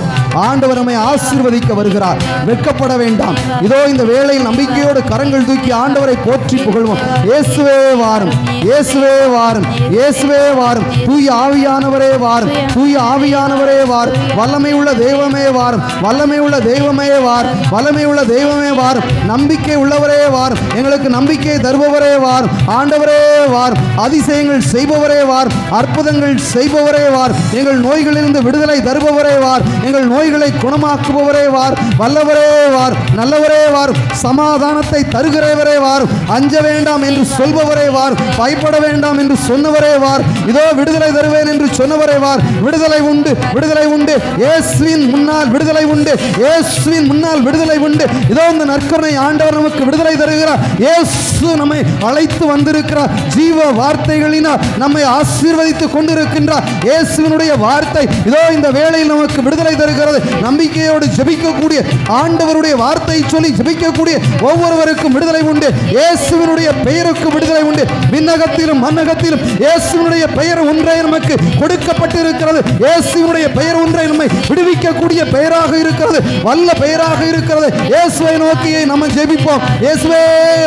ஆண்டவர் நம்மை ஆசீர்வதிக்க வருகிறார். வெட்கப்பட வேண்டாம். இதோ இந்த வேளையில் நம்பிக்கையோடு கரங்கள் தூக்கி ஆண்டவரை போற்றி புகழ்வோம். இயேசுவே வாரும், இயேசுவே வாரும், இயேசுவே வாரும், தூய ஆவியானவரே வாரும், தூய ஆவியானவரே வாரும், வல்லமை உள்ள தெய்வமே வாரும், வல்லமை உள்ள தெய்வமே வாரும், வல்லமை உள்ள தெய்வமே வாரும், நம்பிக்கை உள்ளவரே வாரும், எங்களுக்கு நம்பிக்கை தருபவரே வாரும், ஆண்டவரே வாரும், அதிசயங்கள் செய்பவரே வாரும், அற்புதங்கள் செய்பவரே வாரும், எங்கள் நோய்களிலிருந்து விடுதலை தருபவரே வார், எங்கள் நோய்களை குணமாக்குபவரே வார், வல்லவரே வார், நல்லவரே வார், சமாதானத்தை தருகிறவரே வார், அஞ்ச வேண்டாம் என்று சொல்பவரே வார், பயப்பட வேண்டாம் என்று சொன்னவரே வார், இதோ விடுதலை தருவேன் என்று சொன்னவரே வார். விடுதலை உண்டு, விடுதலை உண்டு, இயேசுவின் முன்னால் விடுதலை உண்டு, இயேசுவின் முன்னால் விடுதலை உண்டு. இதோ இந்த நற்கருணை ஆண்டவர் நமக்கு விடுதலை தருகிறார். இயேசு நம்மை அழைத்து வந்திருக்கிறார். ஜீவ வார்த்தைகளினால் நம்மை ஆசீர்வதித்துக் கொண்டிருக்கின்றார். இயேசுவினுடைய வார்த்தை இதோ இந்த வேளையில் நமக்கு விடுதலை தருகிறது. நம்பிக்கையோடு ஜெபிக்கக்கூடிய ஆண்டவருடைய வார்த்தை சொல்லி ஜெபிக்கக்கூடிய ஒவ்வொருவருக்கும் விடுதலை உண்டு. இயேசுவினுடைய பெயருக்கு விடுதலை உண்டு. விண்ணகத்திலும் மண்ணகத்திலும் இயேசுவினுடைய பெயர் ஒன்றே நமக்கு கொடுக்கப்பட்டிருக்கிறது. இயேசுவினுடைய பெயர் ஒன்றை நம்மை விடுவிக்கக்கூடிய பெயராக இருக்கிறது, வல்ல பெயராக இருக்கிறது. இயேசுவை நோக்கியே நம்ம ஜெபிப்போம். இயேசுவே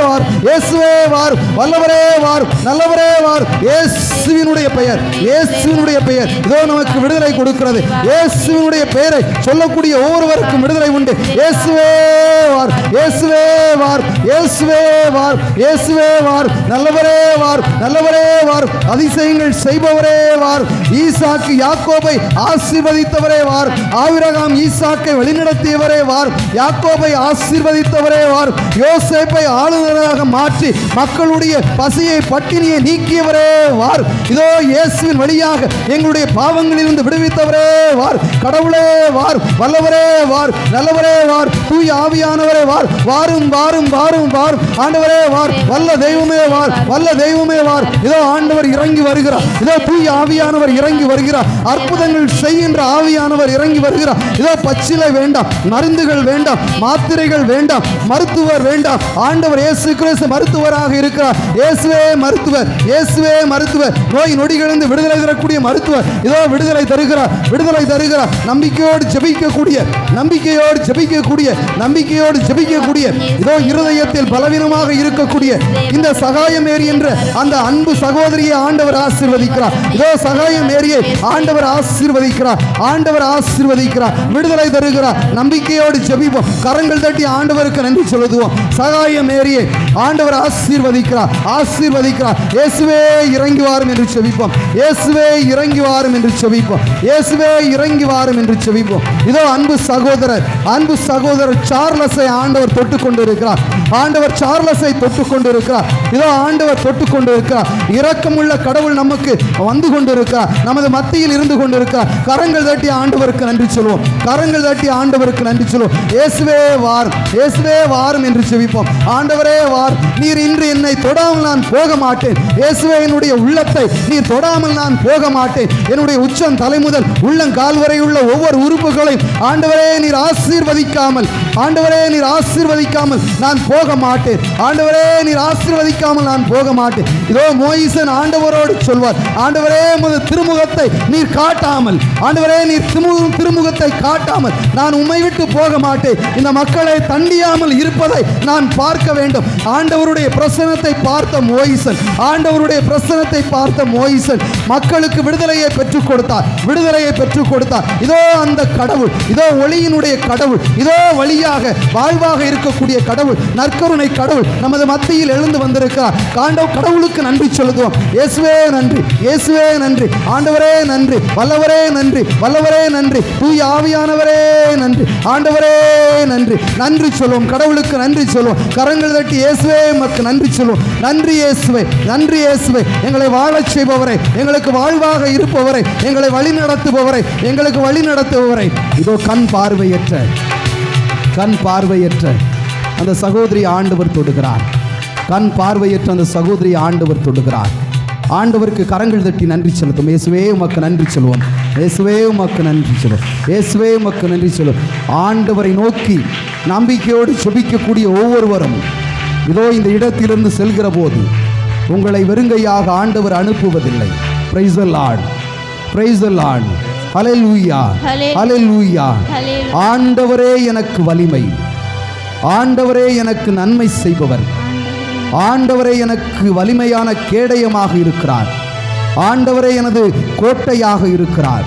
வார், இயேசுவே வார், வல்லவரே வார், நல்லவரே வார். இயேசுவினுடைய பெயர், இயேசுவினுடைய பெயர் இதோ நமக்கு விடுதலை கொடுக்கிறது. இயேசுவினுடைய பெயரை சொல்லக்கூடிய ஒவ்வொருவருக்கும் விடுதலை உண்டு. இயேசுவே வார், இயேசுவே வார், இயேசுவே வார், இயேசுவே வார், நல்லவரே வார், நல்லவரே வார், அதிசயங்கள் செய்பவரே வார், ஈசாக்கு யாக்கோபை ஆசீர்வதித்தவரே வார், ஆபிரகாம் ஈசாக்கை வழிநடத்தியவரே வார், யாக்கோபை ஆசீர்வதித்தவரே வார், யோசேப்பை ஆளுநராக மாற்றி மக்களுடைய பசியை பட்டினியை நீக்கியவரே வார். இதோ இயேசுவின் வழியாக எங்களுடைய பாவங்களிலிருந்து விடுவித்தவரே வார். கடவுளே வார், வல்லவரே வார், நல்லவரே வார், தூய ஆவியானவரே வார். வாரும் வாரும் வாரும் வாரும் ஆண்டவரே வார், வல்ல தெய்வமே வார், வல்ல தெய்வமே வார். இதோ ஆண்டவர் இறங்கி வருகிறார். இதோ தூய ஆவியானவர் இறங்கி வருகிறார். அற்புதங்கள் செய்கின்ற ஆவியானவர் இறங்கி வருகிறார். இதோ பச்சிலை வேண்டாம், மருந்துகள் வேண்டாம், மாத்திரைகள் வேண்டாம், மருத்துவர் வேண்டாம். ஆண்டவர் இயேசு கிறிஸ்து மருத்துவராக இருக்கிறார். இயேசுவே மருத்துவர், இயேசுவே மருத்துவர், நோய் நொடிகளிலிருந்து விடுதலை தரக்கூடிய மருத்துவர். இதோ விடுதலை தருகிறார், விடுதலை தருகிறார். நம்பிக்கையோடு ஜெபிக்கக்கூடிய, நம்பிக்கையோடு ஜெபிக்கக்கூடிய, நம்பிக்கையோடு ஜெபிக்கக்கூடிய, இதோ இருதயத்தில் பலவீனமாக இருக்கக்கூடிய இந்த சகாய மேரி என்ற அந்த அன்பு சகோதரியை ஆண்டவர் ஆசீர்வதிக்கிறார். இதோ சகாய மேரியை ஆண்டவர் ஆசீர்வதிக்கிறார், ஆண்டவர் ஆசீர்வதிக்கிறார், விடுதலை தருகிறார். நம்பிக்கையோடு ஜெபிப்போம், கரங்கள் தட்டி ஆண்டவருக்கு நன்றி சொல்லுவோம். சகாய மேரியை ஆண்டவர் ஆசீர்வதிக்கிறார், ஆசீர்வதிக்கிறார். இயேசுவே இறங்கி வாரும் என்று ஜெபிப்போம். இயேசுவே இறங்கி வாரும் என்று ஜெபிப்போம். இயேசுவே இறங்கி வாரும் என்று ஜெபிப்போம். இதோ அன்பு சகோதரர், அன்பு சகோதரர் சார்லஸை ஆண்டவர் தொட்டுக் கொண்டிருக்கிறார். ஆண்டவர் சார்லஸை தொட்டுக் கொண்டிருக்கிறார். இதோ ஆண்டவர் தொட்டுக் கொண்டிருக்கிறார். இரக்கமுள்ள கடவுள் நமக்கு வந்து கொண்டிருக்கிறார், நமது மத்தியில் இருந்து கொண்டிருக்கிறார். கரங்கள் தட்டி ஆண்டவருக்கு நன்றி சொல்வோம், கரங்கள் தட்டி ஆண்டவருக்கு நன்றி சொல்வோம். இயேசுவே வாரும், இயேசுவே வாரும் என்று ஜெபிப்போம். ஆண்டவரே வார், நீர் இன்று என்னை தொடாமல் நான் போக மாட்டேன். இயேசுவே என்னுடைய உள்ளத்தை நீர் தொடாமல் நான் போக மாட்டேன். என்னுடைய உச்சம் தலை முதல் உள்ளங்கால் வரை உள்ள ஒவ்வொரு உறுப்புகளையும் ஆண்டவரே நீர் ஆசீர்வதிக்காமல், ஆண்டவரே நீர் ஆசீர்வதிக்காமல் நான் போக மாட்டேன். ஆண்டவரே நீர் ஆசீர்வதிக்காமல் நான் போக மாட்டேன். இதோ மோயிசன் ஆண்டவரோடு சொல்வார், ஆண்டவரே உமது திருமுகத்தை நீர் காட்டாமல், ஆண்டவரே நீர் திருமுகத்தை காட்டாமல் நான் உம்மை விட்டு போக மாட்டேன். இந்த மக்களை தண்டியாமல் இருப்பதை நான் பார்க்க வேண்டும். ஆண்டவருடைய பிரசன்னத்தை பார்த்த மோயிசன், ஆண்டவருடைய பிரசன்னத்தை பார்த்த மோயிசன் மக்களுக்கு விடுதலையை பெற்றுக் கொடுத்தார், விடுதலையை பெற்றுக் கொடுத்தார். இதோ அந்த கடவுள், இதோ ஒளியினுடைய கடவுள், இதோ வழியாக வாழ்வாக இருக்கக்கூடிய கடவுள், நற்கருணை கடவுள் நமது மத்தியில் எழுந்து வந்திருக்கிறார். கடவுளுக்கு நன்றி சொல்லுவோம். இயேசுவே நன்றி, இயேசுவே நன்றி, ஆண்டவரே நன்றி, வல்லவரே நன்றி, வல்லவரே நன்றி, தூய ஆவியானவரே நன்றி, ஆண்டவரே நன்றி. நன்றி சொல்லுவோம், கடவுளுக்கு நன்றி சொல்லுவோம். கரங்கள் தட்டி இயேசுவே உமக்கு நன்றி சொல்லுவோம். நன்றி இயேசுவே, நன்றி இயேசுவே, எங்களை வாழச் செய்பவரை, எங்களுக்கு வாழ்வாக இருப்பவரை, எங்களை வழி நடத்துபவரை, எங்களுக்கு வழி நடத்துபவரை. இதோ கண் பார்வையற்ற, கண் பார்வையற்ற அந்த சகோதரி ஆண்டவர் தொடுகிறார். கண் பார்வையற்ற அந்த சகோதரி ஆண்டவர் தொடுகிறார். ஆண்டவருக்கு கரங்கள் தட்டி நன்றி செலுத்தும். இயேசுவே உமக்கு நன்றி சொல்லுவோம். இயேசுவே உமக்கு நன்றி சொல்லுவோம். இயேசுவே உமக்கு நன்றி சொல்லுவோம். ஆண்டவரை நோக்கி நம்பிக்கையோடு ஜெபிக்கக்கூடிய ஒவ்வொருவரும் இதோ இந்த இடத்திலிருந்து செல்கிற போது உங்களை வெறுங்கையாக ஆண்டவர் அனுப்புவதில்லை. Praise the Lord, praise the Lord, hallelujah, hallelujah. ஆண்டவரே எனக்கு வலிமை, ஆண்டவரே எனக்கு நன்மை செய்பவர், ஆண்டவரே எனக்கு வலிமையான கேடயமாக இருக்கிறார், ஆண்டவரே எனது கோட்டையாக இருக்கிறார்,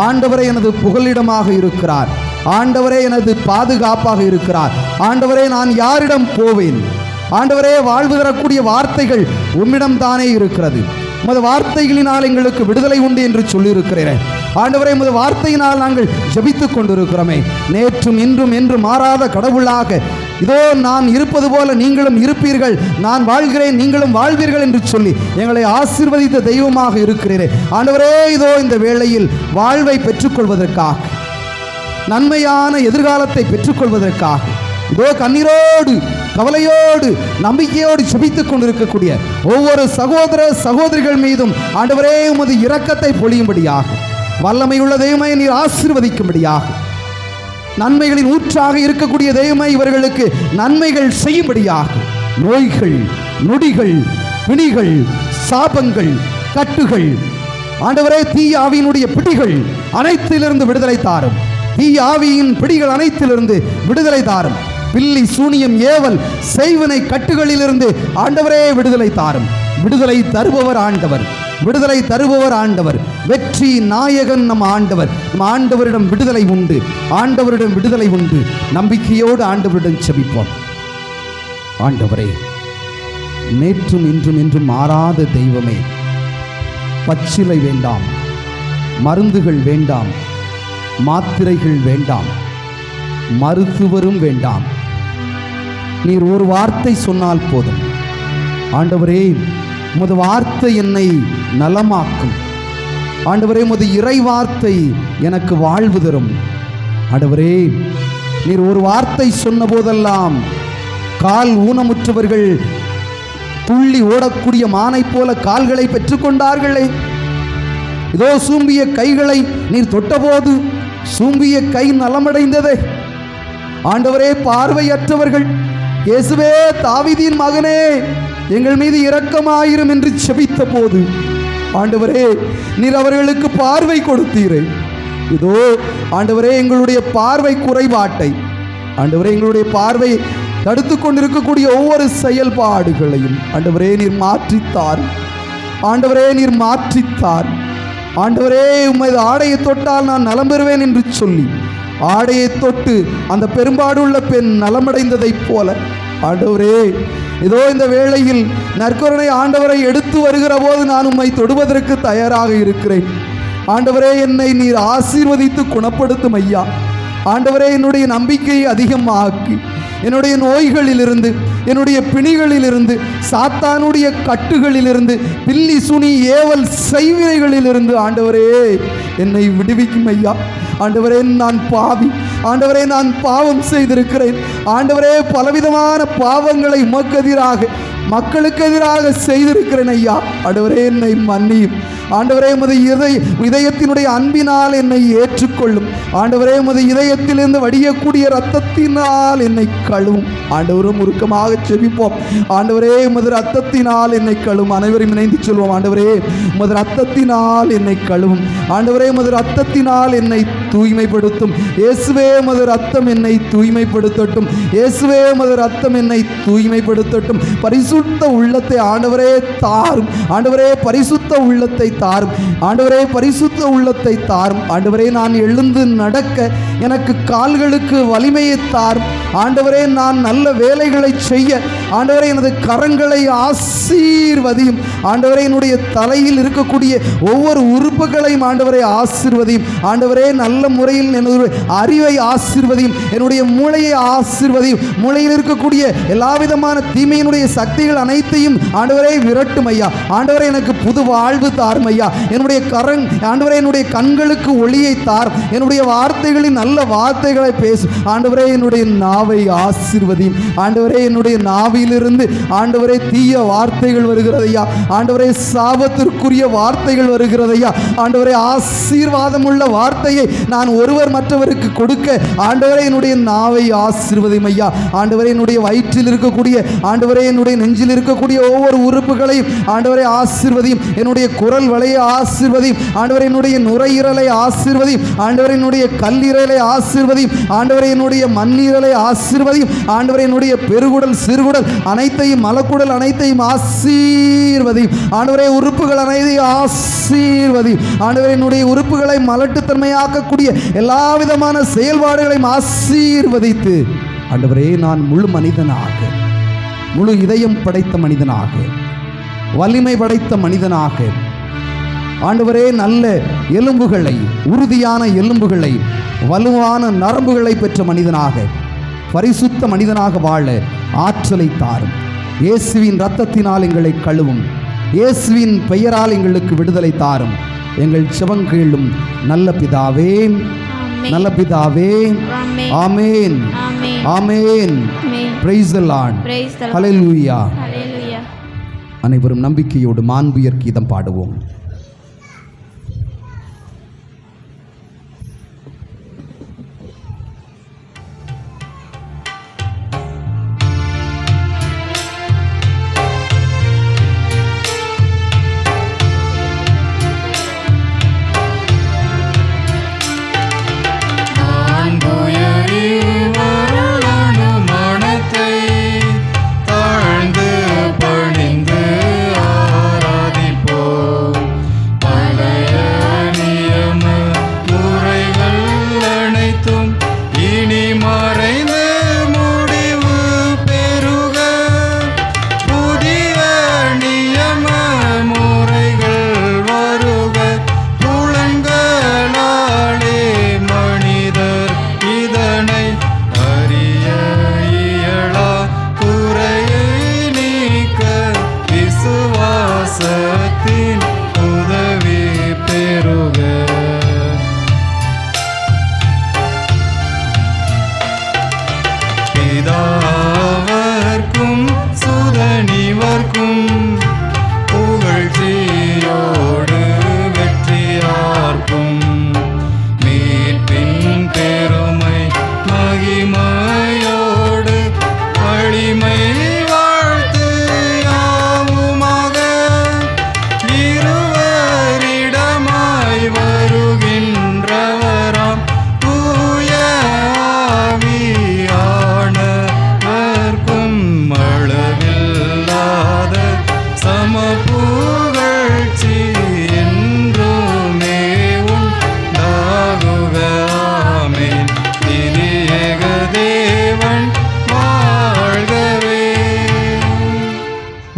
ஆண்டவரே எனது புகலிடமாக இருக்கிறார், ஆண்டவரே எனது பாதுகாப்பாக இருக்கிறார். ஆண்டவரே நான் யாரிடம் போவேன்? ஆண்டவரே வாழ்வு தரக்கூடிய வார்த்தைகள் உம்மிடம் தானே இருக்கிறது. உமது வார்த்தைகளினால் எங்களுக்கு விடுதலை உண்டு என்று சொல்லியிருக்கிறேன். ஆண்டவரே உமது வார்த்தையினால் நாங்கள் ஜெபித்துக் கொண்டிருக்கிறோமே. நேற்றும் இன்றும் என்று மாறாத கடவுளாக இதோ நான் இருப்பது போல நீங்களும் இருப்பீர்கள், நான் வாழ்கிறேன் நீங்களும் வாழ்வீர்கள் என்று சொல்லி எங்களை ஆசீர்வதித்த தெய்வமாக இருக்கிறீரே. ஆண்டவரே இதோ இந்த வேளையில் வாழ்வை பெற்றுக்கொள்வதற்காக, நன்மையான எதிர்காலத்தை பெற்றுக்கொள்வதற்காக இதோ கண்ணீரோடு கவலையோடு நம்பிக்கையோடு ஜெபித்துக் கொண்டிருக்கக்கூடிய ஒவ்வொரு சகோதர சகோதரிகள் மீதும் ஆண்டவரே உமது இரக்கத்தை பொழியும்படியாக, வல்லமையுள்ள தெய்வமே நீர் ஆசீர்வதிக்கும்படியாக, நன்மைகளின் ஊற்றாக இருக்கக்கூடிய தெய்வமே இவர்களுக்கு நன்மைகள் செய்யும்படியாக, நோய்கள் நொடிகள் பிணிகள் சாபங்கள் கட்டுகள் ஆண்டவரே தீய ஆவியினுடைய பிடிகள் அனைத்திலிருந்து விடுதலை தாரும். தீய ஆவியின் பிடிகள் அனைத்திலிருந்து விடுதலை தாரும். பில்லி சூனியம் ஏவல் செய்வனை கட்டுகளிலிருந்து ஆண்டவரே விடுதலை தாரும். விடுதலை தருபவர் ஆண்டவர், விடுதலை தருபவர் ஆண்டவர், வெற்றி நாயகன் நம் ஆண்டவர். நம் ஆண்டவரிடம் விடுதலை உண்டு, ஆண்டவரிடம் விடுதலை உண்டு. நம்பிக்கையோடு ஆண்டவரிடம் செபிப்போம். ஆண்டவரே, நேற்றும் இன்றும் என்றும் மாறாத தெய்வமே, பச்சிலை வேண்டாம், மருந்துகள் வேண்டாம், மாத்திரைகள் வேண்டாம், மருத்துவரும் வேண்டாம். நீர் ஒரு வார்த்தை சொன்னால் போதும். ஆண்டவரே, உமது வார்த்தை என்னை நலமாக்கும். ஆண்டவரே, உமது இறை வார்த்தை எனக்கு வாழ்வு தரும். ஆண்டவரே, நீர் ஒரு வார்த்தை சொன்ன போதெல்லாம் கால் ஊனமுற்றவர்கள் துள்ளி ஓடக்கூடிய மானை போல கால்களை பெற்றுக்கொண்டார்களே. இதோ சூம்பிய கைகளை நீர் தொட்டபோது சூம்பிய கை நலமடைந்ததே. ஆண்டவரே, பார்வையற்றவர்கள் இயேசுவே தாவீதின் மகனே எங்கள் மீது இரக்கமாயிரும் என்று செபித்த போது ஆண்டவரே நீர் அவர்களுக்கு பார்வை கொடுத்தீரே. இதோ ஆண்டவரே, எங்களுடைய பார்வை குறைபாட்டை, ஆண்டவரே எங்களுடைய பார்வை தடுத்து கொண்டிருக்கக்கூடிய ஒவ்வொரு செயல்பாடுகளையும் ஆண்டவரே நீர் மாற்றித்தார். ஆண்டவரே நீர் மாற்றித்தார். ஆண்டவரே, உமது ஆடையை தொட்டால் நான் நலம் பெறுவேன் என்று சொல்லி ஆடையை தொட்டு அந்த பெரும்பாடுள்ள பெண் நலமடைந்ததைப் போல ஆண்டவரே, இதோ இந்த வேளையில் நற்கருணை ஆண்டவரை எடுத்து வருகிற போது நான் உம்மை தொடுவதற்கு தயாராக இருக்கிறேன். ஆண்டவரே, என்னை நீர் ஆசீர்வதித்து குணப்படுத்தும் ஐயா. ஆண்டவரே, என்னுடைய நம்பிக்கையை அதிகமாக்கி என்னுடைய நோய்களிலிருந்து, என்னுடைய பிணிகளிலிருந்து, சாத்தானுடைய கட்டுகளிலிருந்து, பில்லி சுனி ஏவல் செய்வினைகளிலிருந்து ஆண்டவரே என்னை விடுவிக்கும் ஐயா. ஆண்டவரே, நான் பாவி. ஆண்டவரே, நான் பாவம் செய்திருக்கிறேன். ஆண்டவரே, பலவிதமான பாவங்களை உமக்கு எதிராக, மக்களுக்கு எதிராக செய்திருக்கிறேன் ஐயா. ஆண்டவரே, என்னை மன்னியும். ஆண்டவரே, உமது இதயத்தினுடைய அன்பினால் என்னை ஏற்றுக்கொள்ளும். ஆண்டவரே, உமது இதயத்திலிருந்து வடியக்கூடிய இரத்தத்தினால் என்னை கழுவும். ஆண்டவரும் உருக்கமாக செபிப்போம். ஆண்டவரே, உமது இரத்தத்தினால் என்னை கழுவும். அனைவரும் இணைந்து சொல்வோம். ஆண்டவரே, உமது இரத்தத்தினால் என்னை கழுவும். ஆண்டவரே, உமது இரத்தத்தினால் என்னை தூய்மைப்படுத்தும். இயேசுவே, உமது இரத்தம் என்னை தூய்மைப்படுத்தட்டும். இயேசுவே, உமது இரத்தம் என்னை தூய்மைப்படுத்தட்டும். பரிசுத்த உள்ளத்தை ஆண்டவரே தாரும். ஆண்டவரே, பரிசுத்த உள்ளத்தை தாரும். ஆண்டவரே, பரிசுத்த உள்ளத்தை தாரும். ஆண்டவரே, நான் எழுந்து நடக்க எனக்கு கால்களுக்கு வலிமையை தாரும். ஆண்டவரே, நான் நல்ல வேலைகளை செய்ய ஆண்டவரே எனது கரங்களை ஆசீர்வதியும். ஆண்டவரே, என்னுடைய தலையில் இருக்கக்கூடிய ஒவ்வொரு உறுப்புகளையும் ஆண்டவரே ஆசீர்வதியும். ஆண்டவரே, நல்ல முறையில் எனது அறிவை ஆசீர்வதியும். என்னுடைய மூளையை ஆசீர்வதியும். மூளையில் இருக்கக்கூடிய எல்லா விதமான தீமையினுடைய சக்திகள் அனைத்தையும் ஆண்டவரே விரட்டும் ஐயா. ஆண்டவரே, எனக்கு புது வாழ்வு தாரும் ஐயா. என்னுடைய ஆண்டவரே, என்னுடைய கண்களுக்கு ஒளியை தார். என்னுடைய வார்த்தைகளின் நல்ல வார்த்தைகளை பேசும். ஆண்டவரே, என்னுடைய நாவை ஆசீர்வதியும். ஆண்டவரே, என்னுடைய நாவிலிருந்து ஆண்டவரே தீய வார்த்தைகள் வருகிறதையா. ஆண்டவரே, சாபத்திற்குரிய வார்த்தைகள் வருகிறதையா. ஆண்டவரே, ஆசீர்வாதம் உள்ள வார்த்தையை நான் ஒருவர் மற்றவருக்கு கொடுக்க ஆண்டவரே என்னுடைய நாவை ஆசீர்வதியும் ஐயா. ஆண்டவரே, என்னுடைய வயிற்றில் இருக்கக்கூடிய ஆண்டவரே என்னுடைய நெஞ்சில் இருக்கக்கூடிய ஒவ்வொரு உறுப்புகளையும் ஆண்டவரே ஆசீர்வதியும். என்னுடைய குரல் வளையை ஆசீர்வதியும். ஆண்டவரே, என்னுடைய நுரையீரலை ஆசீர்வதியும். ஆண்டவரே, என்னுடைய கல்லீரலை ஆசீர்வதியும். ஆண்டவரே, என்னுடைய மண்ணீரலை ஆசீர்வதியும். ஆண்டவரே, என்னுடைய பெருகுடல் சிறுகுடல் அனைத்தையும் மலக்குடல் அனைத்தையும் ஆசீர்வதியும். ஆண்டவரே, உறுப்புகள் அனைத்தையும் ஆசீர்வதியும். ஆண்டவரே, என்னுடைய உறுப்புகளை மலட்டுத்தன்மையாக்கக்கூடிய எல்லா விதமான செயல்பாடுகளையும் ஆசீர்வதித்து ஆண்டவரே, நான் முழு மனிதனாக, முழு இதயம் படைத்த மனிதனாக, வலிமை படைத்த மனிதனாக ஆண்டவரே, நல்ல எலும்புகளை, உறுதியான எலும்புகளை, வலுவான நரம்புகளை பெற்ற மனிதனாக, பரிசுத்த மனிதனாக வாழ ஆற்றலை தாரும். இயேசுவின் இரத்தத்தினால் எங்களை கழுவும். இயேசுவின் பெயரால் எங்களுக்கு விடுதலை தாரும். எங்கள் ஜெபம் கேளும் நல்ல பிதாவே, நல்ல பிதாவே. ஆமேன், ஆமென். Praise the Lord. ஹல்லேலூயா. அனைவரும் நம்பிக்கையோடு மாண்புயர் கீதம் பாடுவோம்.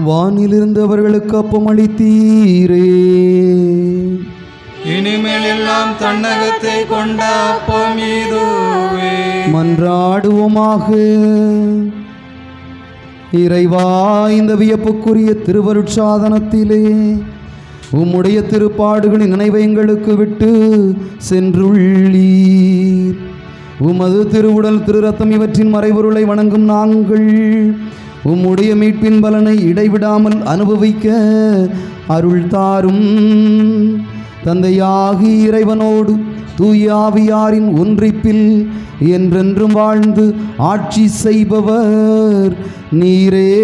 வானிலிருந்து அவர்களுக்கு அப்பம் அளித்தீரே. இனிமேல் எல்லாம் தன்னகத்தை கொண்ட அப்பம் இதுவே. மன்றாடுவோமாக. இறைவா, இந்த வியப்புக்குரிய திருவருட்சாதனத்திலே உம்முடைய திருப்பாடுகளின் நினைவை எங்களுக்கு விட்டு சென்றுள்ளீர். உமது திருவுடல் திரு ரத்தம் இவற்றின் மறைபொருளை வணங்கும் நாங்கள் உம்முடைய மீட்பின் பலனை இடைவிடாமல் அனுபவிக்க அருள் தாரும். தந்தையாகி இறைவனோடு தூய ஆவியாரின் ஒன்றிப்பில் என்றென்றும் வாழ்ந்து ஆட்சி செய்பவர் நீரே.